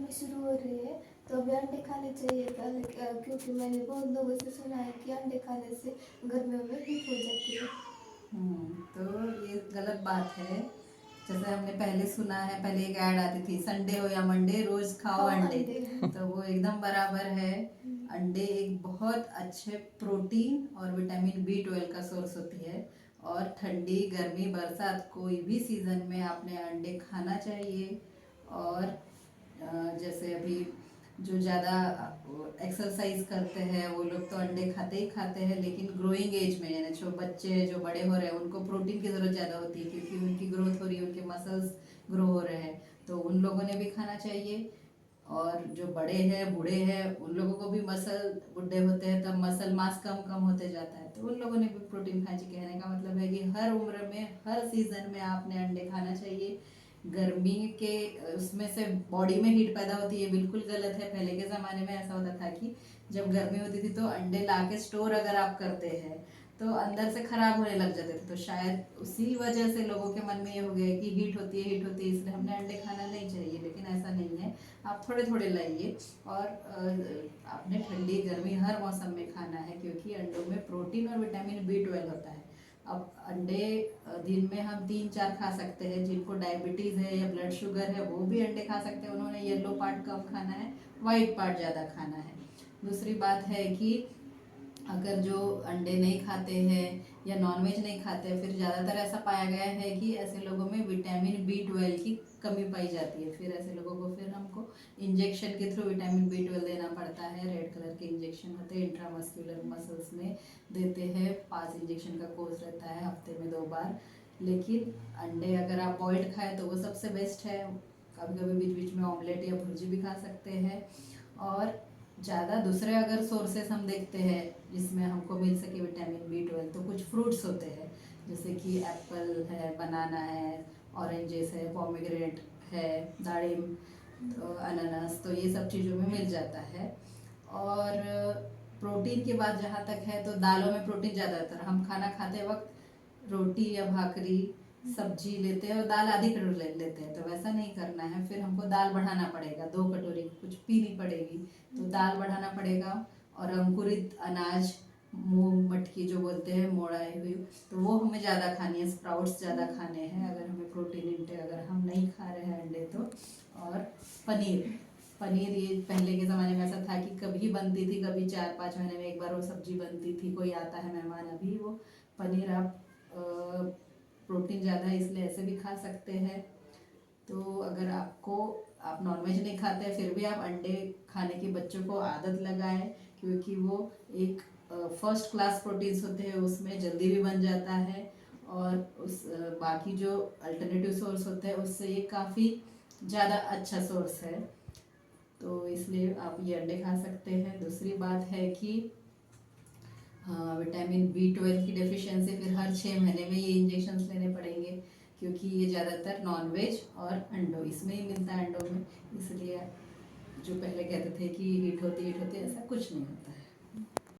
गर्मी शुरू हो रही है तो अभी अंडे खाने चाहिए था, क्योंकि मैंने बहुत लोगों से सुना है कि अंडे खाने से गर्मियों में हीट हो जाती है। तो ये गलत बात है। जैसे हमने पहले सुना है, पहले एक ऐड आती थी, संडे हो या मंडे रोज खाओ अंडे। तो वो एकदम बराबर है। अंडे एक बहुत अच्छे प्रोटीन और विटामिन B12 का सोर्स होती है। और ठंडी गर्मी बरसात कोई भी सीजन में आपने अंडे खाना चाहिए। और जैसे अभी जो ज़्यादा एक्सरसाइज करते हैं वो लोग तो अंडे खाते ही खाते हैं, लेकिन ग्रोइंग एज में यानी जो बच्चे जो बड़े हो रहे हैं उनको प्रोटीन की ज़रूरत ज़्यादा होती है, क्योंकि उनकी ग्रोथ हो रही है, उनके मसल्स ग्रो हो रहे हैं, तो उन लोगों ने भी खाना चाहिए। और जो बड़े हैं बूढ़े हैं उन लोगों को भी मसल, बुढ़े होते हैं तब मसल मास कम कम होते जाता है, तो उन लोगों ने भी प्रोटीन खाना चाहिए। कहने का मतलब है कि हर उम्र में हर सीजन में आपने अंडे खाना चाहिए। गर्मी के उसमें से बॉडी में हीट पैदा होती है, बिल्कुल गलत है। पहले के ज़माने में ऐसा होता था कि जब गर्मी होती थी तो अंडे ला के स्टोर अगर आप करते हैं तो अंदर से खराब होने लग जाते थे, तो शायद उसी वजह से लोगों के मन में ये हो गया कि हीट होती है, हीट होती है, इसलिए हमने अंडे खाना नहीं चाहिए। लेकिन ऐसा नहीं है, आप थोड़े थोड़े लाइए। और आपने ठंडी गर्मी हर मौसम में खाना है, क्योंकि अंडों में प्रोटीन और विटामिन B12 होता है। अब अंडे दिन में हम 3-4 खा सकते हैं। जिनको डायबिटीज़ है या ब्लड शुगर है वो भी अंडे खा सकते हैं, उन्होंने येलो पार्ट कम खाना है, वाइट पार्ट ज़्यादा खाना है। दूसरी बात है कि अगर जो अंडे नहीं खाते हैं या नॉनवेज नहीं खाते हैं, फिर ज़्यादातर ऐसा पाया गया है कि ऐसे लोगों में विटामिन B12 की कमी पाई जाती है। फिर ऐसे लोगों को फिर हमको इंजेक्शन के थ्रू विटामिन B12 देना पड़ता है। रेड कलर के इंजेक्शन होते हैं, इंट्रामस्कुलर मसल्स में देते हैं। 5 इंजेक्शन का कोर्स रहता है, हफ्ते में 2 बार। लेकिन अंडे अगर आप बॉइल्ड खाएं तो वो सबसे बेस्ट है। कभी कभी बीच बीच में ऑमलेट या भुर्जी भी खा सकते हैं। और ज़्यादा दूसरे अगर सोर्सेस हम देखते हैं जिसमें हमको मिल सके विटामिन B12, तो कुछ फ्रूट्स होते हैं, जैसे कि एप्पल है, बनाना है, ऑरेंजेस है, पोमेग्रेनेट है, दाड़िम, तो अनानास, तो ये सब चीज़ों में मिल जाता है। और प्रोटीन की बात जहाँ तक है तो दालों में प्रोटीन ज़्यादातर हम खाना खाते वक्त रोटी या भाकरी सब्जी लेते हैं और दाल आधी कटोरी लेते हैं, तो वैसा नहीं करना है। फिर हमको दाल बढ़ाना पड़ेगा, 2 कटोरी कुछ पीनी पड़ेगी, तो दाल बढ़ाना पड़ेगा। और अंकुरित अनाज, मूंग मटकी जो बोलते हैं, मोड़ाई हुई, तो वो हमें ज़्यादा खानी है। स्प्राउट्स ज़्यादा खाने हैं अगर हमें प्रोटीन इंटेक अगर हम नहीं खा रहे हैं अंडे तो। और पनीर, पनीर ये पहले के ज़माने में ऐसा था कि कभी बनती थी, कभी 4-5 महीने में एक बार वो सब्जी बनती थी, कोई आता है मेहमान। अभी वो पनीर आप प्रोटीन ज़्यादा है इसलिए ऐसे भी खा सकते हैं। तो अगर आप नॉनवेज नहीं खाते फिर भी आप अंडे खाने की बच्चों को आदत लगाएं, क्योंकि वो एक फर्स्ट क्लास प्रोटीन्स होते हैं, उसमें जल्दी भी बन जाता है। और उस बाकी जो अल्टरनेटिव सोर्स होते हैं उससे ये काफ़ी ज़्यादा अच्छा सोर्स है, तो इसलिए आप ये अंडे खा सकते हैं। दूसरी बात है कि विटामिन B12 की डेफिशिएंसी फिर हर 6 महीने में ये इंजेक्शन लेने पड़ेंगे, क्योंकि ये ज़्यादातर नॉनवेज और अंडों इसमें ही मिलता है, अंडों में। इसलिए जो पहले कहते थे कि हीट होती ऐसा कुछ नहीं होता।